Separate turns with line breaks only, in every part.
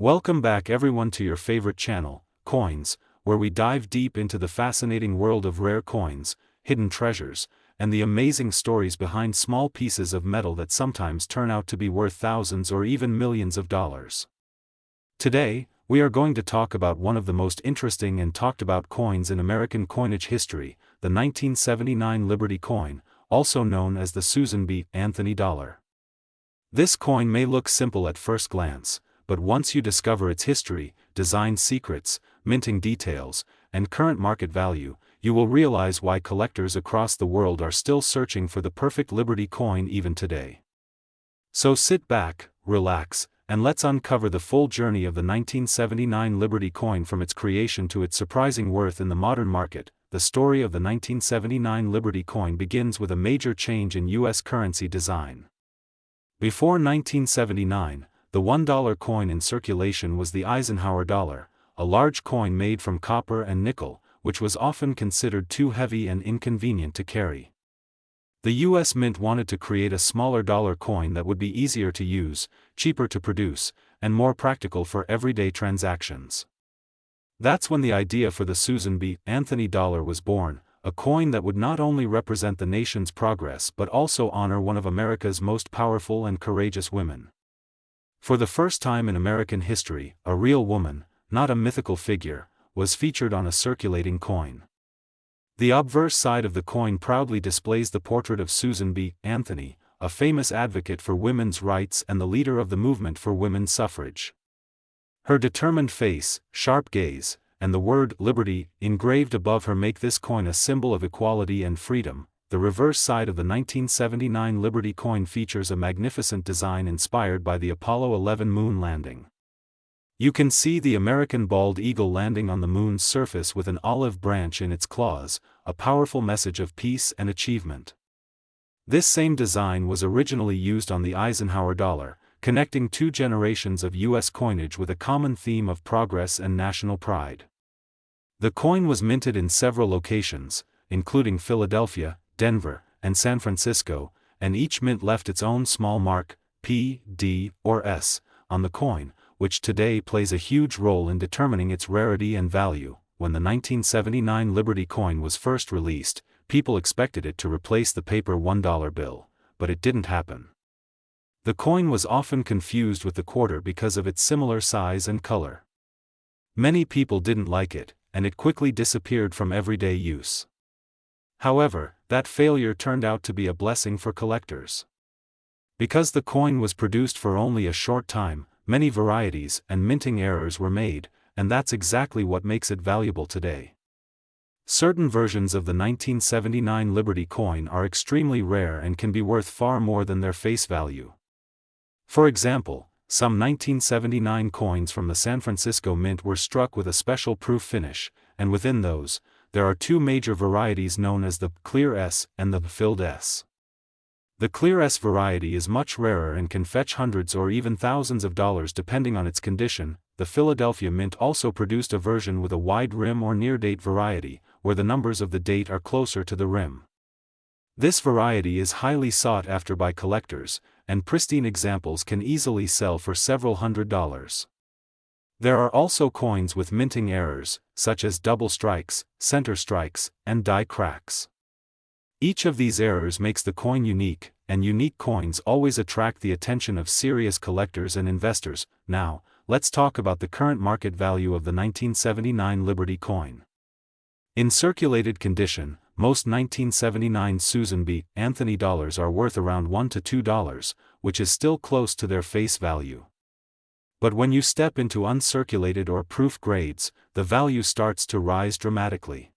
Welcome back everyone to your favorite channel, Coins, where we dive deep into the fascinating world of rare coins, hidden treasures, and the amazing stories behind small pieces of metal that sometimes turn out to be worth thousands or even millions of dollars. Today, we are going to talk about one of the most interesting and talked about coins in American coinage history, the 1979 Liberty coin, also known as the Susan B. Anthony dollar. This coin may look simple at first glance, but once you discover its history, design secrets, minting details, and current market value, you will realize why collectors across the world are still searching for the perfect Liberty coin even today. So sit back, relax, and let's uncover the full journey of the 1979 Liberty coin from its creation to its surprising worth in the modern market. The story of the 1979 Liberty coin begins with a major change in U.S. currency design. Before 1979, the $1 coin in circulation was the Eisenhower dollar, a large coin made from copper and nickel, which was often considered too heavy and inconvenient to carry. The U.S. Mint wanted to create a smaller dollar coin that would be easier to use, cheaper to produce, and more practical for everyday transactions. That's when the idea for the Susan B. Anthony dollar was born, a coin that would not only represent the nation's progress but also honor one of America's most powerful and courageous women. For the first time in American history, a real woman, not a mythical figure, was featured on a circulating coin. The obverse side of the coin proudly displays the portrait of Susan B. Anthony, a famous advocate for women's rights and the leader of the movement for women's suffrage. Her determined face, sharp gaze, and the word "Liberty" engraved above her make this coin a symbol of equality and freedom. The reverse side of the 1979 Liberty coin features a magnificent design inspired by the Apollo 11 moon landing. You can see the American bald eagle landing on the moon's surface with an olive branch in its claws, a powerful message of peace and achievement. This same design was originally used on the Eisenhower dollar, connecting two generations of U.S. coinage with a common theme of progress and national pride. The coin was minted in several locations, including Philadelphia, Denver, and San Francisco, and each mint left its own small mark, P, D, or S, on the coin, which today plays a huge role in determining its rarity and value. When the 1979 Liberty coin was first released, people expected it to replace the paper $1 bill, but it didn't happen. The coin was often confused with the quarter because of its similar size and color. Many people didn't like it, and it quickly disappeared from everyday use. However, that failure turned out to be a blessing for collectors. Because the coin was produced for only a short time, many varieties and minting errors were made, and that's exactly what makes it valuable today. Certain versions of the 1979 Liberty coin are extremely rare and can be worth far more than their face value. For example, some 1979 coins from the San Francisco Mint were struck with a special proof finish, and within those, there are two major varieties known as the Clear S and the Filled S. The Clear S variety is much rarer and can fetch hundreds or even thousands of dollars depending on its condition. The Philadelphia Mint also produced a version with a wide rim or near-date variety, where the numbers of the date are closer to the rim. This variety is highly sought after by collectors, and pristine examples can easily sell for several $100s. There are also coins with minting errors, such as double strikes, center strikes, and die cracks. Each of these errors makes the coin unique, and unique coins always attract the attention of serious collectors and investors. Now, let's talk about the current market value of the 1979 Liberty coin. In circulated condition, most 1979 Susan B. Anthony dollars are worth around $1 to $2, which is still close to their face value. But when you step into uncirculated or proof grades, the value starts to rise dramatically.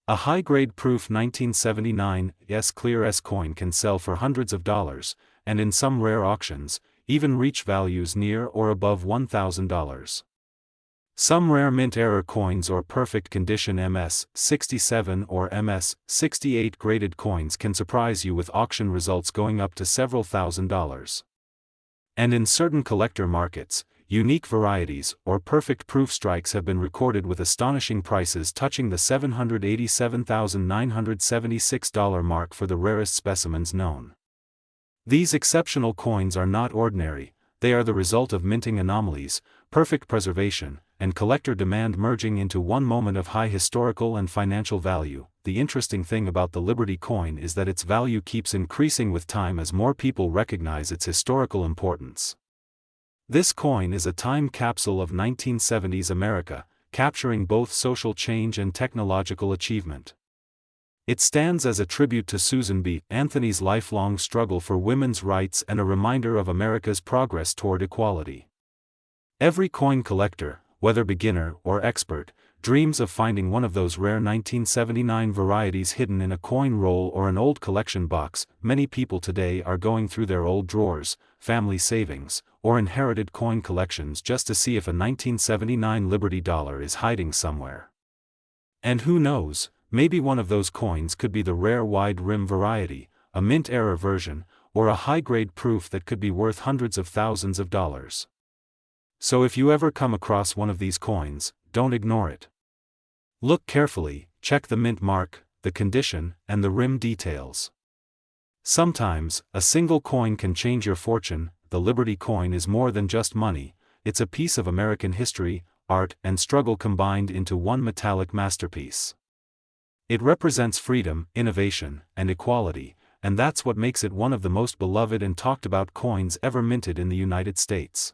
A high-grade proof 1979 Clear S coin can sell for hundreds of dollars, and in some rare auctions, even reach values near or above $1,000. Some rare mint error coins or perfect condition MS-67 or MS-68 graded coins can surprise you with auction results going up to several $1,000s. And in certain collector markets, unique varieties or perfect proof strikes have been recorded with astonishing prices touching the $787,976 mark for the rarest specimens known. These exceptional coins are not ordinary, they are the result of minting anomalies, perfect preservation, and collector demand merging into one moment of high historical and financial value. The interesting thing about the Liberty coin is that its value keeps increasing with time as more people recognize its historical importance. This coin is a time capsule of 1970s America, capturing both social change and technological achievement. It stands as a tribute to Susan B. Anthony's lifelong struggle for women's rights and a reminder of America's progress toward equality. Every coin collector, whether beginner or expert, dreams of finding one of those rare 1979 varieties hidden in a coin roll or an old collection box. Many people today are going through their old drawers, family savings, or inherited coin collections just to see if a 1979 Liberty dollar is hiding somewhere. And who knows, maybe one of those coins could be the rare wide rim variety, a mint era version, or a high-grade proof that could be worth hundreds of thousands of dollars. So if you ever come across one of these coins, don't ignore it. Look carefully, check the mint mark, the condition, and the rim details. Sometimes, a single coin can change your fortune. The Liberty coin is more than just money, it's a piece of American history, art, and struggle combined into one metallic masterpiece. It represents freedom, innovation, and equality, and that's what makes it one of the most beloved and talked about coins ever minted in the United States.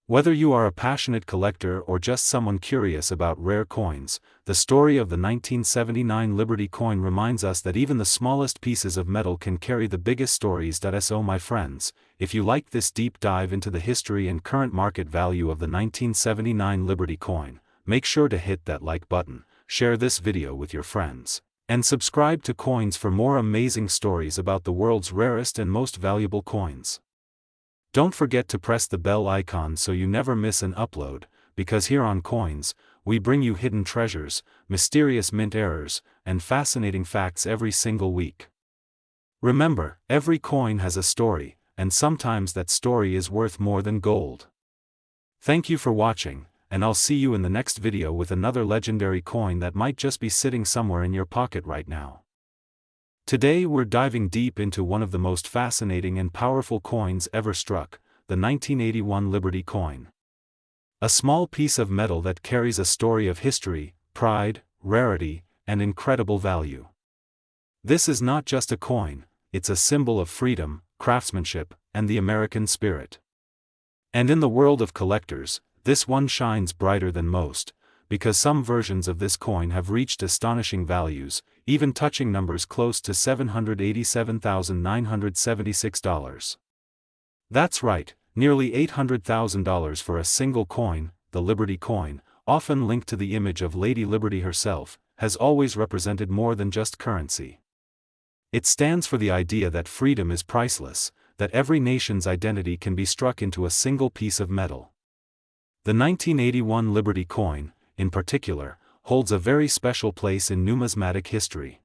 Whether you are a passionate collector or just someone curious about rare coins, the story of the 1979 Liberty coin reminds us that even the smallest pieces of metal can carry the biggest stories. So my friends, if you liked this deep dive into the history and current market value of the 1979 Liberty coin, make sure to hit that like button, share this video with your friends, and subscribe to Coins for more amazing stories about the world's rarest and most valuable coins. Don't forget to press the bell icon so you never miss an upload, because here on Coins, we bring you hidden treasures, mysterious mint errors, and fascinating facts every single week. Remember, every coin has a story, and sometimes that story is worth more than gold. Thank you for watching, and I'll see you in the next video with another legendary coin that might just be sitting somewhere in your pocket right now. Today we're diving deep into one of the most fascinating and powerful coins ever struck, the 1981 Liberty coin. A small piece of metal that carries a story of history, pride, rarity, and incredible value. This is not just a coin, it's a symbol of freedom, craftsmanship, and the American spirit. And in the world of collectors, this one shines brighter than most, because some versions of this coin have reached astonishing values, even touching numbers close to $787,976. That's right, nearly $800,000 for a single coin. The Liberty coin, often linked to the image of Lady Liberty herself, has always represented more than just currency. It stands for the idea that freedom is priceless, that every nation's identity can be struck into a single piece of metal. The 1981 Liberty coin, in particular, holds a very special place in numismatic history.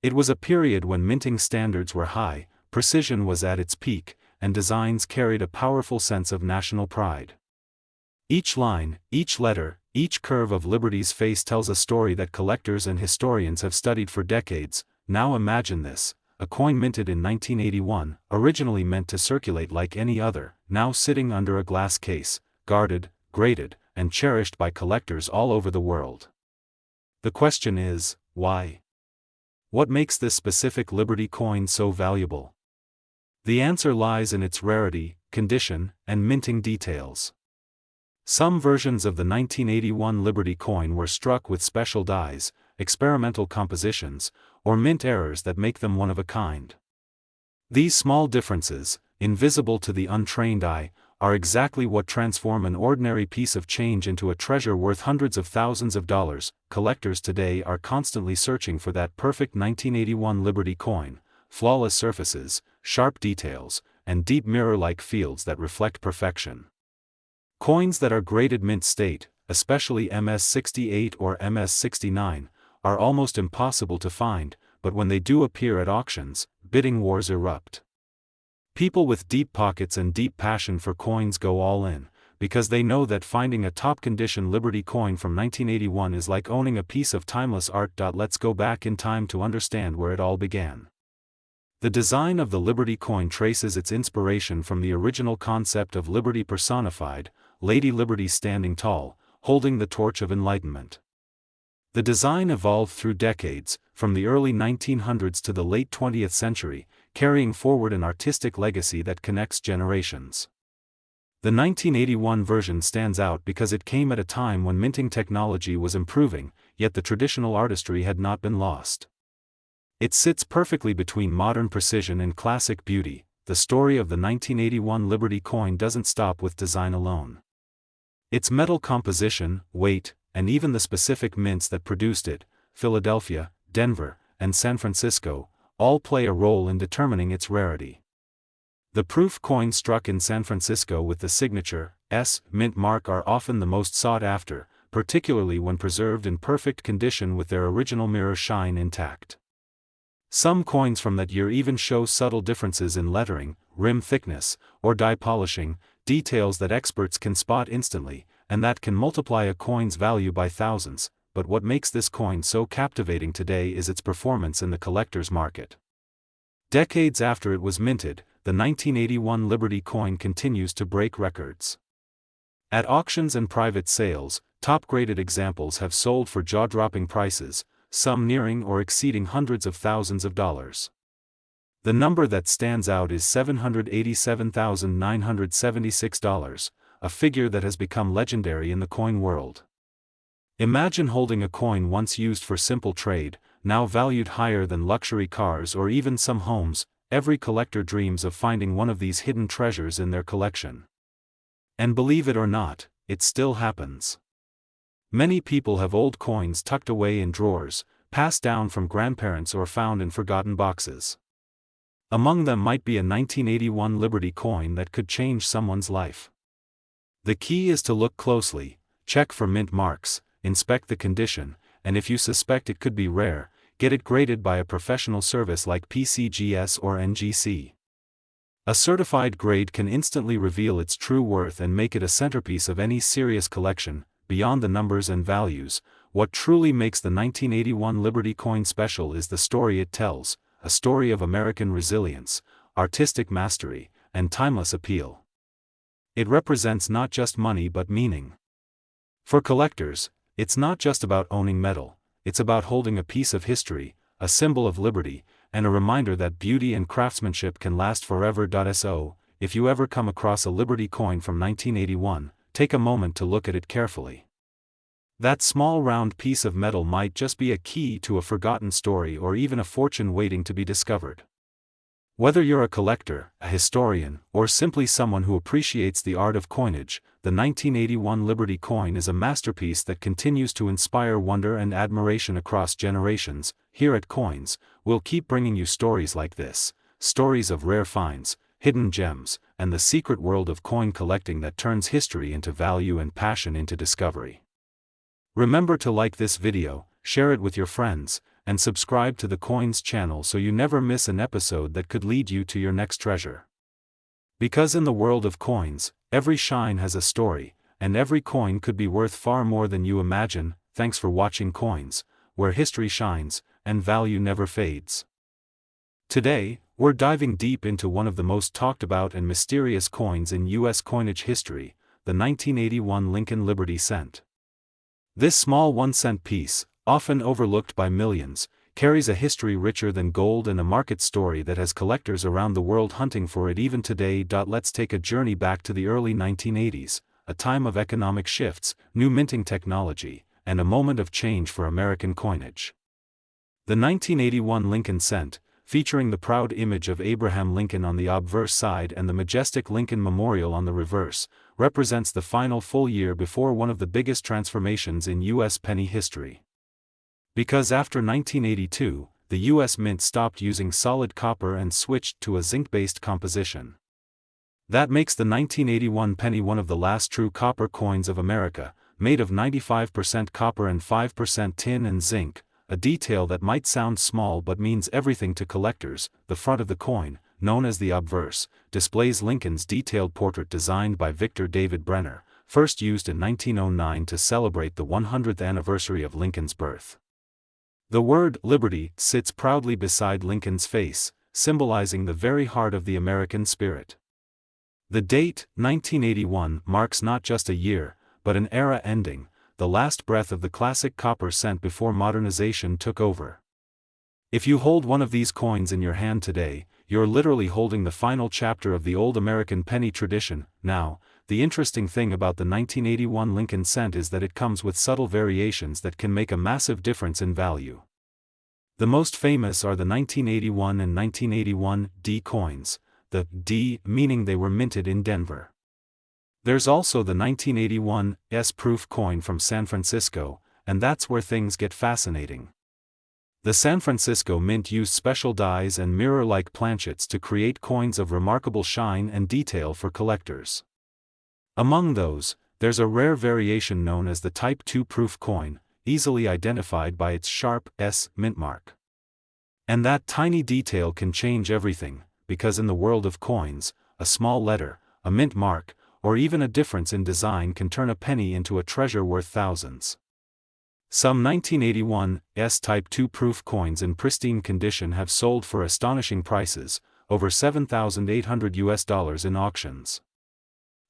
It was a period when minting standards were high, precision was at its peak, and designs carried a powerful sense of national pride. Each line, each letter, each curve of Liberty's face tells a story that collectors and historians have studied for decades. Now imagine this, a coin minted in 1981, originally meant to circulate like any other, now sitting under a glass case, guarded, graded, and cherished by collectors all over the world. The question is, why? What makes this specific Liberty coin so valuable? The answer lies in its rarity, condition, and minting details. Some versions of the 1981 Liberty coin were struck with special dyes, experimental compositions, or mint errors that make them one of a kind. These small differences, invisible to the untrained eye, are exactly what transform an ordinary piece of change into a treasure worth hundreds of thousands of dollars. Collectors today are constantly searching for that perfect 1981 Liberty coin, flawless surfaces, sharp details, and deep mirror-like fields that reflect perfection. Coins that are graded mint state, especially MS-68 or MS-69, are almost impossible to find, but when they do appear at auctions, bidding wars erupt. People with deep pockets and deep passion for coins go all in, because they know that finding a top-condition Liberty coin from 1981 is like owning a piece of timeless art. Let's go back in time to understand where it all began. The design of the Liberty coin traces its inspiration from the original concept of liberty personified, Lady Liberty standing tall, holding the torch of enlightenment. The design evolved through decades, from the early 1900s to the late 20th century, carrying forward an artistic legacy that connects generations. The 1981 version stands out because it came at a time when minting technology was improving, yet the traditional artistry had not been lost. It sits perfectly between modern precision and classic beauty. The story of the 1981 Liberty coin doesn't stop with design alone. Its metal composition, weight, and even the specific mints that produced it, Philadelphia, Denver, and San Francisco, all play a role in determining its rarity. The proof coins struck in San Francisco with the signature S mint mark are often the most sought after, particularly when preserved in perfect condition with their original mirror shine intact. Some coins from that year even show subtle differences in lettering, rim thickness, or die polishing, details that experts can spot instantly, and that can multiply a coin's value by thousands. But what makes this coin so captivating today is its performance in the collector's market. Decades after it was minted, the 1981 Liberty coin continues to break records. At auctions and private sales, top-graded examples have sold for jaw-dropping prices, some nearing or exceeding hundreds of thousands of dollars. The number that stands out is $787,976, a figure that has become legendary in the coin world. Imagine holding a coin once used for simple trade, now valued higher than luxury cars or even some homes. Every collector dreams of finding one of these hidden treasures in their collection. And believe it or not, it still happens. Many people have old coins tucked away in drawers, passed down from grandparents or found in forgotten boxes. Among them might be a 1981 Liberty coin that could change someone's life. The key is to look closely, check for mint marks, inspect the condition, and if you suspect it could be rare, get it graded by a professional service like PCGS or NGC. A certified grade can instantly reveal its true worth and make it a centerpiece of any serious collection. Beyond the numbers and values, what truly makes the 1981 Liberty coin special is the story it tells, a story of American resilience, artistic mastery, and timeless appeal. It represents not just money but meaning. For collectors, it's not just about owning metal, it's about holding a piece of history, a symbol of liberty, and a reminder that beauty and craftsmanship can last forever. So, if you ever come across a Liberty coin from 1981, take a moment to look at it carefully. That small round piece of metal might just be a key to a forgotten story or even a fortune waiting to be discovered. Whether you're a collector, a historian, or simply someone who appreciates the art of coinage, the 1981 Liberty coin is a masterpiece that continues to inspire wonder and admiration across generations. Here at Coins, we'll keep bringing you stories like this, stories of rare finds, hidden gems, and the secret world of coin collecting that turns history into value and passion into discovery. Remember to like this video, share it with your friends, and subscribe to the Coins channel so you never miss an episode that could lead you to your next treasure. Because in the world of coins, every shine has a story, and every coin could be worth far more than you imagine. Thanks for watching Coins, where history shines, and value never fades. Today, we're diving deep into one of the most talked about and mysterious coins in U.S. coinage history, the 1981 Lincoln Liberty cent. This small 1-cent piece, often overlooked by millions, carries a history richer than gold and a market story that has collectors around the world hunting for it even today. Let's take a journey back to the early 1980s, a time of economic shifts, new minting technology, and a moment of change for American coinage. The 1981 Lincoln cent, featuring the proud image of Abraham Lincoln on the obverse side and the majestic Lincoln Memorial on the reverse, represents the final full year before one of the biggest transformations in U.S. penny history. Because after 1982, the U.S. Mint stopped using solid copper and switched to a zinc-based composition. That makes the 1981 penny one of the last true copper coins of America, made of 95% copper and 5% tin and zinc, a detail that might sound small but means everything to collectors. The front of the coin, known as the obverse, displays Lincoln's detailed portrait designed by Victor David Brenner, first used in 1909 to celebrate the 100th anniversary of Lincoln's birth. The word Liberty sits proudly beside Lincoln's face, symbolizing the very heart of the American spirit. The date, 1981, marks not just a year, but an era ending, the last breath of the classic copper cent before modernization took over. If you hold one of these coins in your hand today, you're literally holding the final chapter of the old American penny tradition. Now, the interesting thing about the 1981 Lincoln cent is that it comes with subtle variations that can make a massive difference in value. The most famous are the 1981 and 1981 D coins, the D meaning they were minted in Denver. There's also the 1981 S-proof coin from San Francisco, and that's where things get fascinating. The San Francisco Mint used special dies and mirror-like planchets to create coins of remarkable shine and detail for collectors. Among those, there's a rare variation known as the Type 2 proof coin, easily identified by its sharp S mint mark. And that tiny detail can change everything, because in the world of coins, a small letter, a mint mark, or even a difference in design can turn a penny into a treasure worth thousands. Some 1981 S-Type 2 proof coins in pristine condition have sold for astonishing prices, over $7,800 in auctions.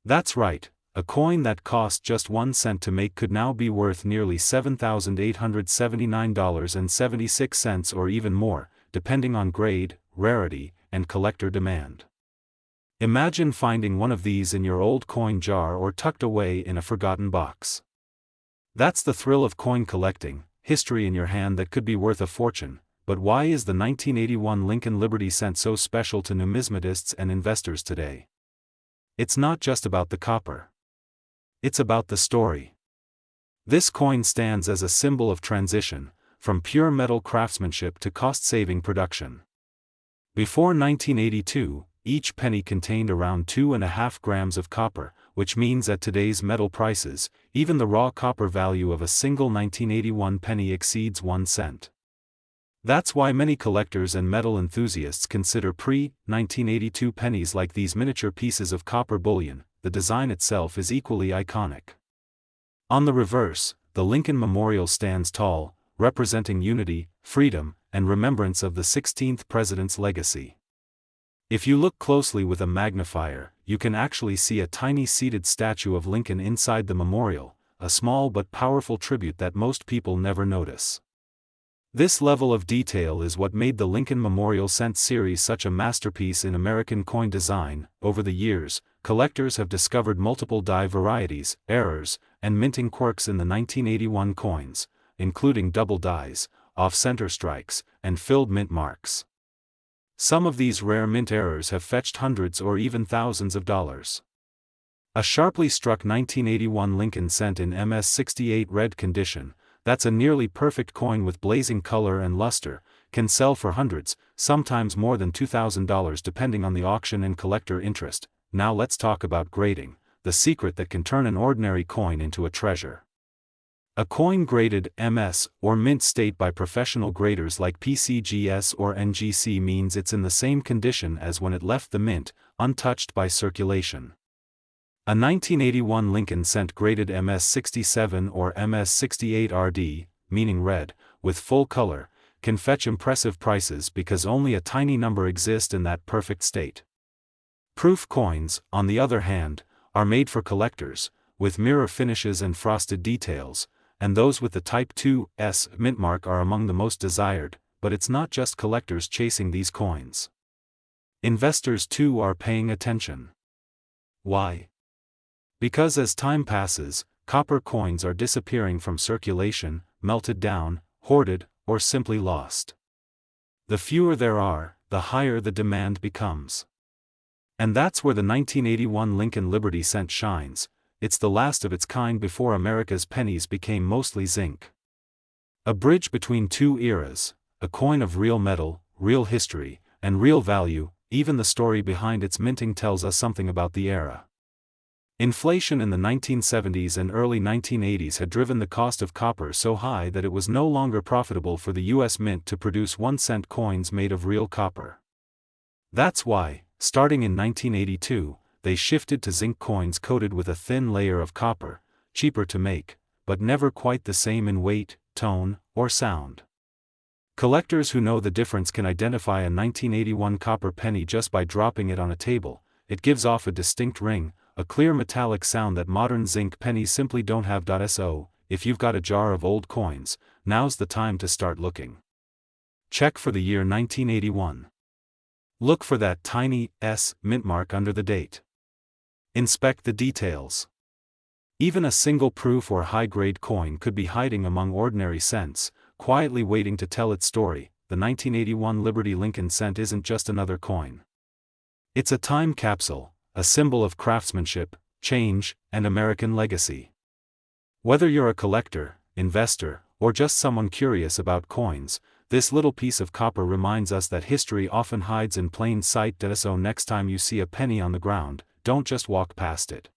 That's right, a coin that cost just 1 cent to make could now be worth nearly $7,879.76 or even more, depending on grade, rarity, and collector demand. Imagine finding one of these in your old coin jar or tucked away in a forgotten box. That's the thrill of coin collecting, history in your hand that could be worth a fortune. But why is the 1981 Lincoln Liberty cent so special to numismatists and investors today? It's not just about the copper. It's about the story. This coin stands as a symbol of transition, from pure metal craftsmanship to cost-saving production. Before 1982, each penny contained around 2.5 grams of copper, which means at today's metal prices, even the raw copper value of a single 1981 penny exceeds 1 cent. That's why many collectors and metal enthusiasts consider pre-1982 pennies like these miniature pieces of copper bullion. The design itself is equally iconic. On the reverse, the Lincoln Memorial stands tall, representing unity, freedom, and remembrance of the 16th president's legacy. If you look closely with a magnifier, you can actually see a tiny seated statue of Lincoln inside the memorial, a small but powerful tribute that most people never notice. This level of detail is what made the Lincoln Memorial Cent series such a masterpiece in American coin design. Over the years, collectors have discovered multiple die varieties, errors, and minting quirks in the 1981 coins, including double dies, off-center strikes, and filled mint marks. Some of these rare mint errors have fetched hundreds or even thousands of dollars. A sharply struck 1981 Lincoln cent in MS-68 red condition, that's a nearly perfect coin with blazing color and luster, can sell for hundreds, sometimes more than $2,000 depending on the auction and collector interest. Now let's talk about grading, the secret that can turn an ordinary coin into a treasure. A coin graded MS or mint state by professional graders like PCGS or NGC means it's in the same condition as when it left the mint, untouched by circulation. A 1981 Lincoln cent graded MS-67 or MS-68 RD, meaning red, with full color, can fetch impressive prices because only a tiny number exist in that perfect state. Proof coins, on the other hand, are made for collectors, with mirror finishes and frosted details, and those with the Type 2 S mint mark are among the most desired. But it's not just collectors chasing these coins. Investors too are paying attention. Why? Because as time passes, copper coins are disappearing from circulation, melted down, hoarded, or simply lost. The fewer there are, the higher the demand becomes. And that's where the 1981 Lincoln Liberty cent shines. It's the last of its kind before America's pennies became mostly zinc. A bridge between two eras, a coin of real metal, real history, and real value. Even the story behind its minting tells us something about the era. Inflation in the 1970s and early 1980s had driven the cost of copper so high that it was no longer profitable for the U.S. Mint to produce 1-cent coins made of real copper. That's why, starting in 1982, they shifted to zinc coins coated with a thin layer of copper, cheaper to make, but never quite the same in weight, tone, or sound. Collectors who know the difference can identify a 1981 copper penny just by dropping it on a table. it gives off a distinct ring, a clear metallic sound that modern zinc pennies simply don't have. So, if you've got a jar of old coins, now's the time to start looking. Check for the year 1981. Look for that tiny S mint mark under the date. Inspect the details. Even a single proof or high-grade coin could be hiding among ordinary cents, quietly waiting to tell its story. The 1981 Liberty Lincoln cent isn't just another coin. It's a time capsule, a symbol of craftsmanship, change, and American legacy. Whether you're a collector, investor, or just someone curious about coins, this little piece of copper reminds us that history often hides in plain sight. So next time you see a penny on the ground, don't just walk past it.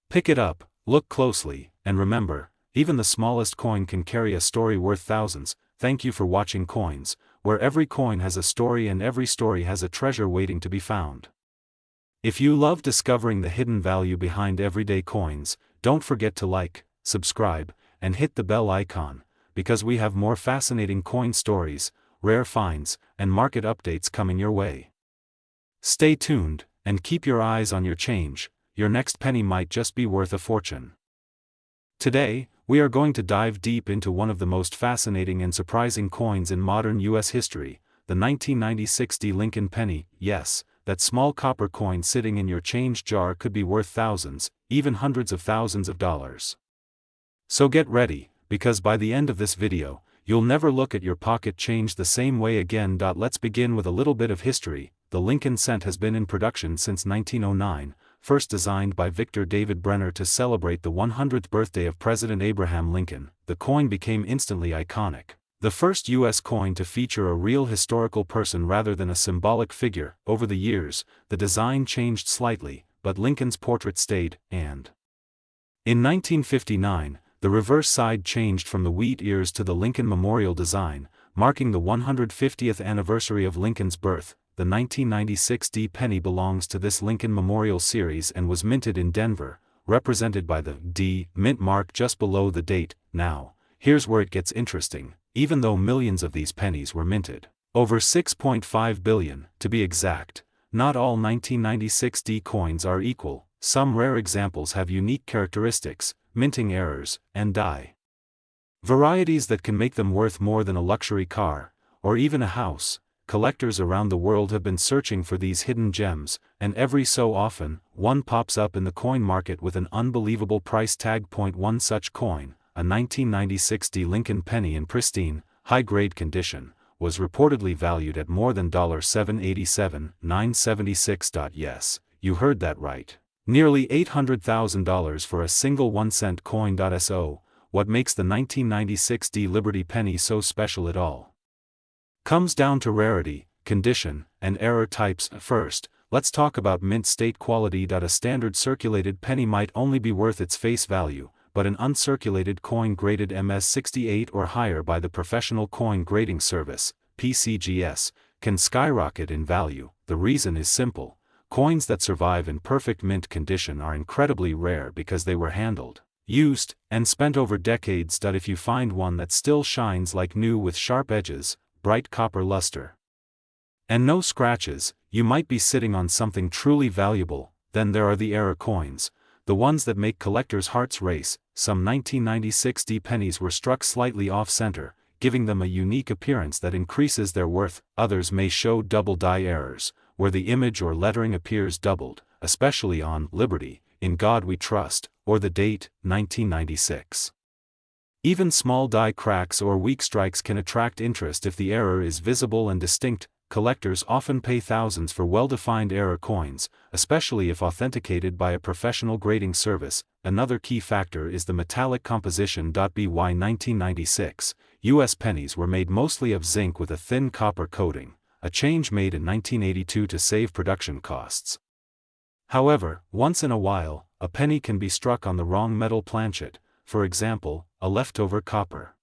Pick it up, look closely, and remember, even the smallest coin can carry a story worth thousands. Thank you for watching Coins, where every coin has a story and every story has a treasure waiting to be found. If you love discovering the hidden value behind everyday coins, don't forget to like, subscribe, and hit the bell icon, because we have more fascinating coin stories, rare finds, and market updates coming your way. Stay tuned, and keep your eyes on your change. Your next penny might just be worth a fortune. Today, we are going to dive deep into one of the most fascinating and surprising coins in modern U.S. history, the 1996 Lincoln penny. Yes, that small copper coin sitting in your change jar could be worth thousands, even hundreds of thousands of dollars. So get ready, because by the end of this video, you'll never look at your pocket change the same way again. Let's begin with a little bit of history. The Lincoln cent has been in production since 1909, first designed by Victor David Brenner to celebrate the 100th birthday of President Abraham Lincoln. The coin became instantly iconic. The first U.S. coin to feature a real historical person rather than a symbolic figure. Over the years, the design changed slightly, but Lincoln's portrait stayed, and in 1959, the reverse side changed from the wheat ears to the Lincoln Memorial design, marking the 150th anniversary of Lincoln's birth. The 1996 penny belongs to this Lincoln Memorial series and was minted in Denver, represented by the D mint mark just below the date. Now, here's where it gets interesting. Even though millions of these pennies were minted, over 6.5 billion, to be exact, not all 1996 coins are equal. Some rare examples have unique characteristics, minting errors, and die varieties that can make them worth more than a luxury car, or even a house. Collectors around the world have been searching for these hidden gems, and every so often, one pops up in the coin market with an unbelievable price tag. One such coin, a 1996 Lincoln penny in pristine, high-grade condition, was reportedly valued at more than $787,976. Yes, you heard that right. Nearly $800,000 for a single 1-cent coin. So, what makes the 1996 Liberty penny so special at all comes down to rarity, condition, and error types. First, let's talk about mint state quality. A standard circulated penny might only be worth its face value, but an uncirculated coin graded MS68 or higher by the Professional Coin Grading Service, PCGS, can skyrocket in value. The reason is simple. Coins that survive in perfect mint condition are incredibly rare because they were handled, used, and spent over decades. If you find one that still shines like new with sharp edges, bright copper luster, and no scratches, you might be sitting on something truly valuable. Then there are the error coins, the ones that make collectors' hearts race. Some 1996 pennies were struck slightly off-center, giving them a unique appearance that increases their worth. Others may show double die errors, where the image or lettering appears doubled, especially on Liberty, In God We Trust, or the date, 1996. Even small die cracks or weak strikes can attract interest if the error is visible and distinct. Collectors often pay thousands for well-defined error coins, especially if authenticated by a professional grading service. Another key factor is the metallic composition. By 1996, U.S. pennies were made mostly of zinc with a thin copper coating, a change made in 1982 to save production costs. However, once in a while, a penny can be struck on the wrong metal planchet, for example, a leftover copper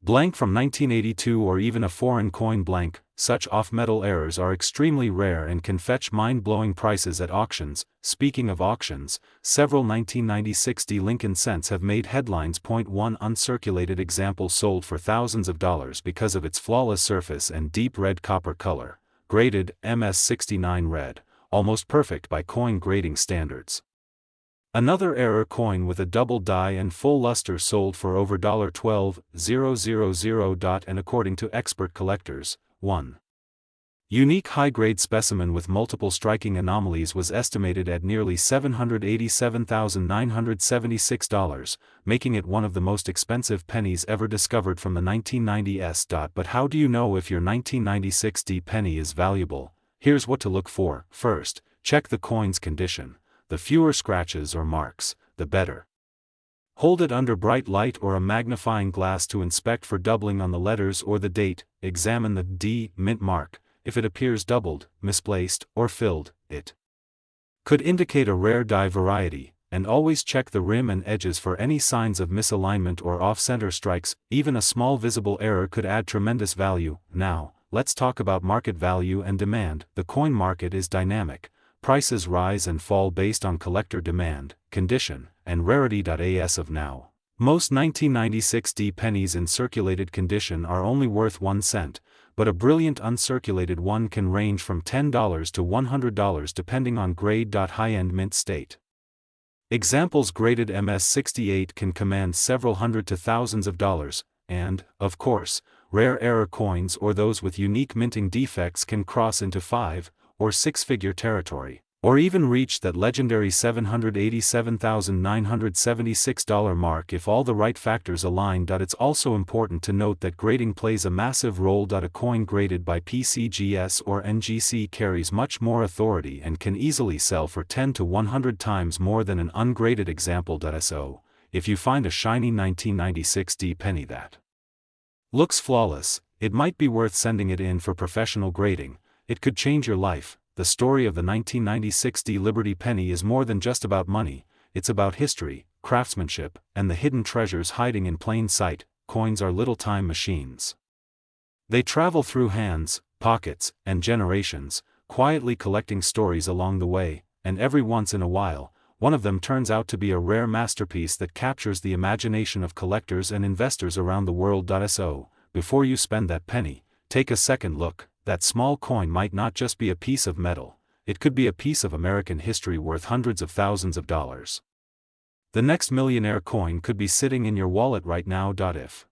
blank from 1982 or even a foreign coin blank. Such off-metal errors are extremely rare and can fetch mind-blowing prices at auctions. Speaking of auctions, several 1996 Lincoln cents have made headlines. One uncirculated example sold for thousands of dollars because of its flawless surface and deep red copper color, graded MS69 red, almost perfect by coin grading standards. Another error coin with a double die and full luster sold for over $12,000, and according to expert collectors, 1. Unique high-grade specimen with multiple striking anomalies was estimated at nearly $787,976, making it one of the most expensive pennies ever discovered from the 1990s. But how do you know if your 1996 D penny is valuable? Here's what to look for. First, check the coin's condition. The fewer scratches or marks, the better. Hold it under bright light or a magnifying glass to inspect for doubling on the letters or the date. Examine the D mint mark. If it appears doubled, misplaced, or filled, it could indicate a rare die variety, and always check the rim and edges for any signs of misalignment or off-center strikes. Even a small visible error could add tremendous value. Now, let's talk about market value and demand. The coin market is dynamic. Prices rise and fall based on collector demand, condition, and rarity. As of now, most 1996 D pennies in circulated condition are only worth 1 cent, but a brilliant uncirculated one can range from $10 to $100 depending on grade. High-end mint state examples graded MS-68 can command several hundred to thousands of dollars, and, of course, rare error coins or those with unique minting defects can cross into 5- or 6-figure territory, or even reach that legendary $787,976 mark if all the right factors align. It's also important to note that grading plays a massive role. A coin graded by PCGS or NGC carries much more authority and can easily sell for 10 to 100 times more than an ungraded example. So, if you find a shiny 1996 D penny that looks flawless, it might be worth sending it in for professional grading. It could change your life. The story of the 1996 D Liberty penny is more than just about money. It's about history, craftsmanship, and the hidden treasures hiding in plain sight. Coins are little time machines. They travel through hands, pockets, and generations, quietly collecting stories along the way, and every once in a while, one of them turns out to be a rare masterpiece that captures the imagination of collectors and investors around the world. So, before you spend that penny, take a second look. That small coin might not just be a piece of metal, it could be a piece of American history worth hundreds of thousands of dollars. The next millionaire coin could be sitting in your wallet right now. If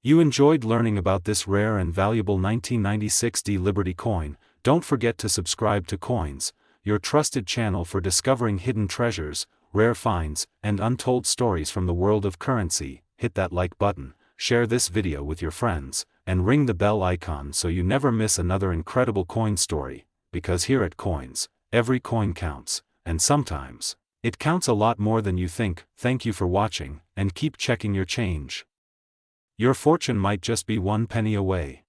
you enjoyed learning about this rare and valuable 1996 D Liberty coin, don't forget to subscribe to Coins, your trusted channel for discovering hidden treasures, rare finds, and untold stories from the world of currency. Hit that like button, share this video with your friends, and ring the bell icon so you never miss another incredible coin story, because here at Coins, every coin counts, and sometimes, it counts a lot more than you think. Thank you for watching, and keep checking your change. Your fortune might just be 1 penny away.